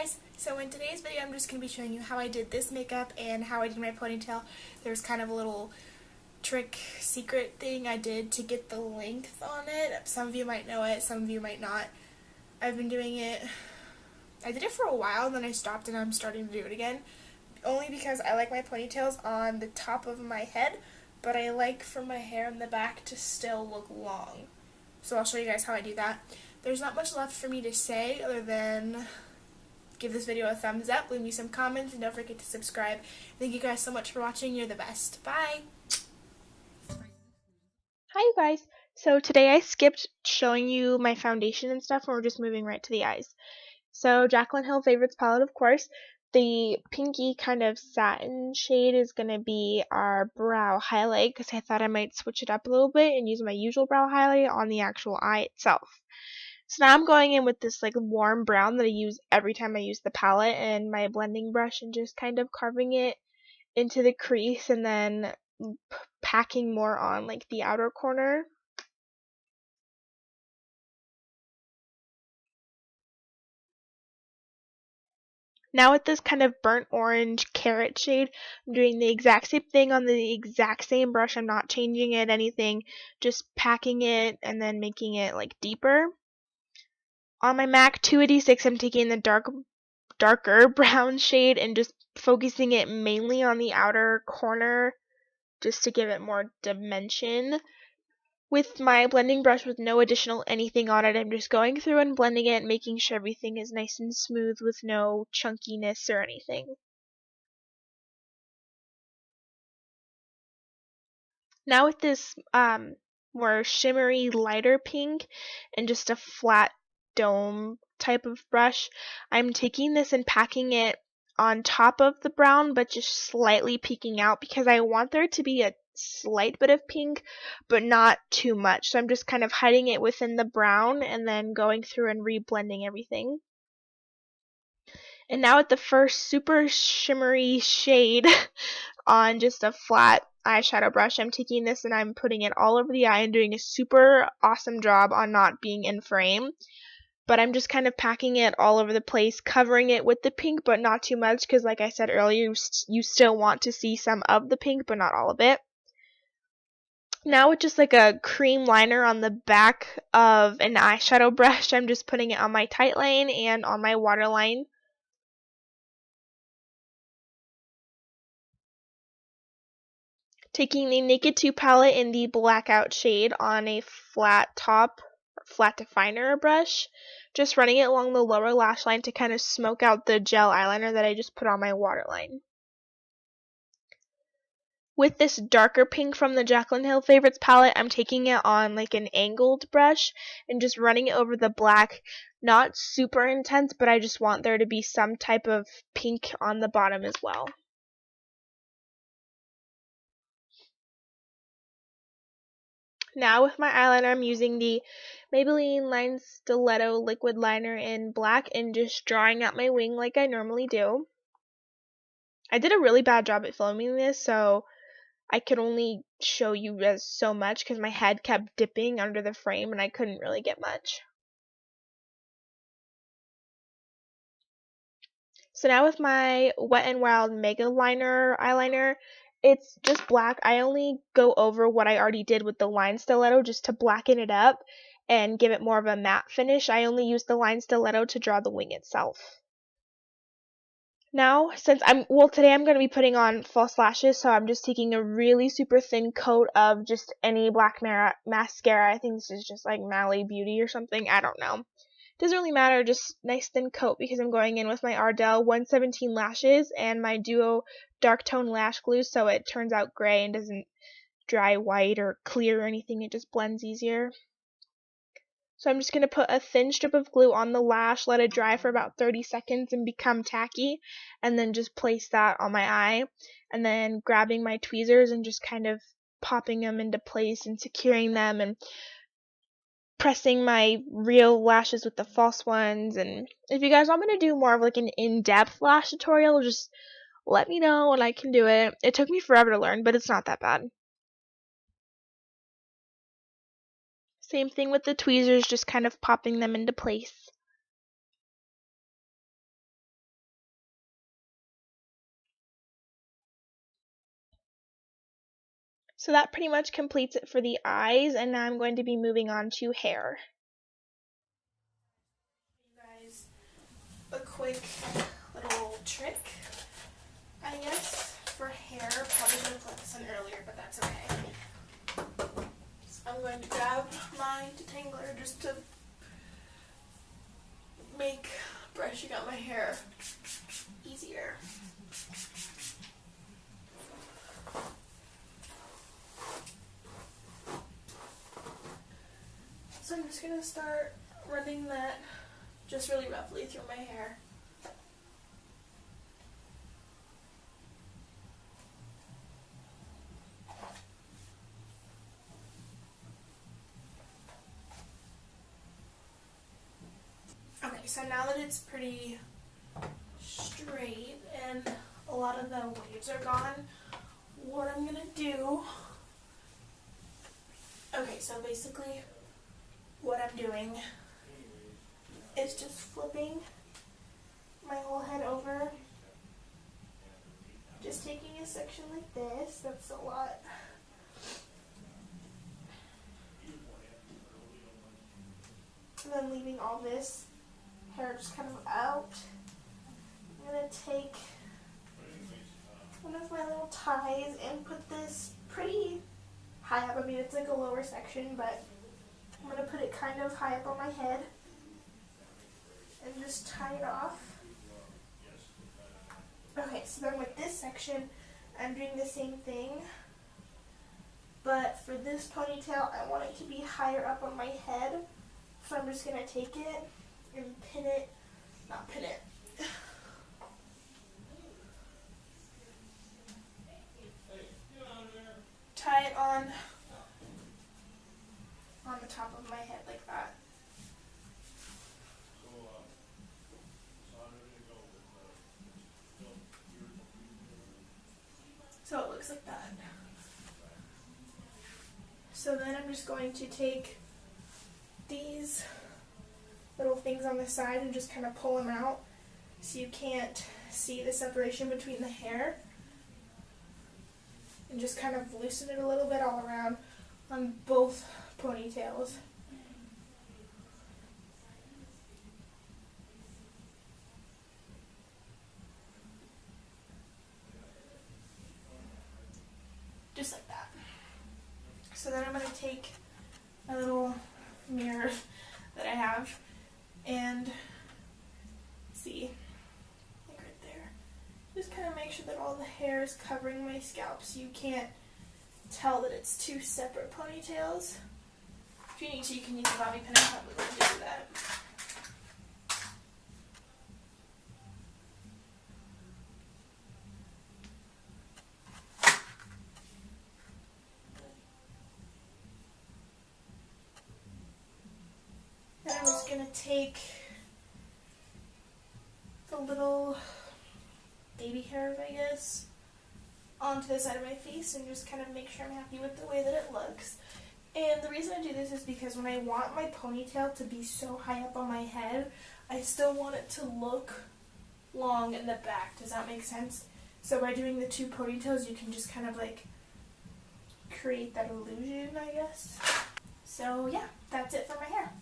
guys, so in today's video I'm just going to be showing you how I did this makeup and how I did my ponytail. There's kind of a little trick secret thing I did to get the length on it. Some of you might know it, some of you might not. I've been doing it, I did it for a while and then I stopped and I'm starting to do it again. Only because I like my ponytails on the top of my head, but I like for my hair in the back to still look long. So I'll show you guys how I do that. There's not much left for me to say other than give this video a thumbs up, leave me some comments, and don't forget to subscribe. Thank you guys so much for watching. You're the best. Bye! Hi you guys! So today I skipped showing you my foundation and stuff and we're just moving right to the eyes. So Jaclyn Hill Favorites palette, of course. The pinky kind of satin shade is going to be our brow highlight because I thought I might switch it up a little bit and use my usual brow highlight on the actual eye itself. So now I'm going in with this like warm brown that I use every time I use the palette and my blending brush and just kind of carving it into the crease and then packing more on like the outer corner. Now with this kind of burnt orange carrot shade, I'm doing the exact same thing on the exact same brush. I'm not changing it anything, just packing it and then making it like deeper. On my MAC 286, I'm taking the darker brown shade and just focusing it mainly on the outer corner just to give it more dimension. With my blending brush with no additional anything on it, I'm just going through and blending it, making sure everything is nice and smooth with no chunkiness or anything. Now with this more shimmery lighter pink and just a flat dome type of brush, I'm taking this and packing it on top of the brown but just slightly peeking out because I want there to be a slight bit of pink but not too much. So I'm just kind of hiding it within the brown and then going through and reblending everything. And now with the first super shimmery shade on just a flat eyeshadow brush, I'm taking this and I'm putting it all over the eye and doing a super awesome job on not being in frame. But I'm just kind of packing it all over the place, covering it with the pink, but not too much because like I said earlier, you still want to see some of the pink, but not all of it. Now with just like a cream liner on the back of an eyeshadow brush, I'm just putting it on my tight line and on my waterline. Taking the Naked 2 palette in the blackout shade on a flat top, flat definer brush, just running it along the lower lash line to kind of smoke out the gel eyeliner that I just put on my waterline. With this darker pink from the Jaclyn Hill Favorites palette, I'm taking it on like an angled brush and just running it over the black. Not super intense, but I just want there to be some type of pink on the bottom as well. Now with my eyeliner, I'm using the Maybelline Line Stiletto Liquid Liner in black and just drawing out my wing like I normally do. I did a really bad job at filming this, so I could only show you guys so much because my head kept dipping under the frame and I couldn't really get much. So now with my Wet n Wild Mega Liner eyeliner, it's just black. I only go over what I already did with the line stiletto just to blacken it up and give it more of a matte finish. I only use the line stiletto to draw the wing itself. Now, since today I'm going to be putting on false lashes, so I'm just taking a really super thin coat of just any black mascara. I think this is just like Mally Beauty or something. I don't know. Doesn't really matter, just nice thin coat because I'm going in with my Ardell 117 lashes and my Duo dark tone lash glue so it turns out gray and doesn't dry white or clear or anything, it just blends easier. So I'm just going to put a thin strip of glue on the lash, let it dry for about 30 seconds and become tacky, and then just place that on my eye, and then grabbing my tweezers and just kind of popping them into place and securing them and pressing my real lashes with the false ones. And if you guys want me to do more of like an in-depth lash tutorial, just let me know and I can do it. It took me forever to learn, but it's not that bad. Same thing with the tweezers, just kind of popping them into place. So that pretty much completes it for the eyes, and now I'm going to be moving on to hair. You guys, a quick little trick, I guess, for hair. Probably should have put this in earlier, but that's okay. So I'm going to grab my detangler just to make brushing out my hair easier. So I'm just going to start running that just really roughly through my hair. Okay, so now that it's pretty straight and a lot of the waves are gone, what I'm going to do, okay, so basically what I'm doing is just flipping my whole head over, just taking a section like this, that's a lot, and then leaving all this hair just kind of out. I'm going to take one of my little ties and put this pretty high up. I mean, it's like a lower section, but I'm going to put it kind of high up on my head and just tie it off. Okay, so then with this section, I'm doing the same thing, but for this ponytail, I want it to be higher up on my head, so I'm just going to take it and tie it on the top of my head like that. So it looks like that. So then I'm just going to take these little things on the side and just kind of pull them out so you can't see the separation between the hair, and just kind of loosen it a little bit all around on both ponytails. Just like that. So then I'm going to take a little mirror that I have and see, like right there, just kind of make sure that all the hair is covering my scalp so you can't tell that it's two separate ponytails. If you need to, you can use a bobby pin. I'm probably going to do that. Then I'm just going to take the little baby hairs, I guess, onto the side of my face and just kind of make sure I'm happy with the way that it looks. And the reason I do this is because when I want my ponytail to be so high up on my head, I still want it to look long in the back. Does that make sense? So by doing the two ponytails, you can just kind of like create that illusion, I guess. So yeah, that's it for my hair.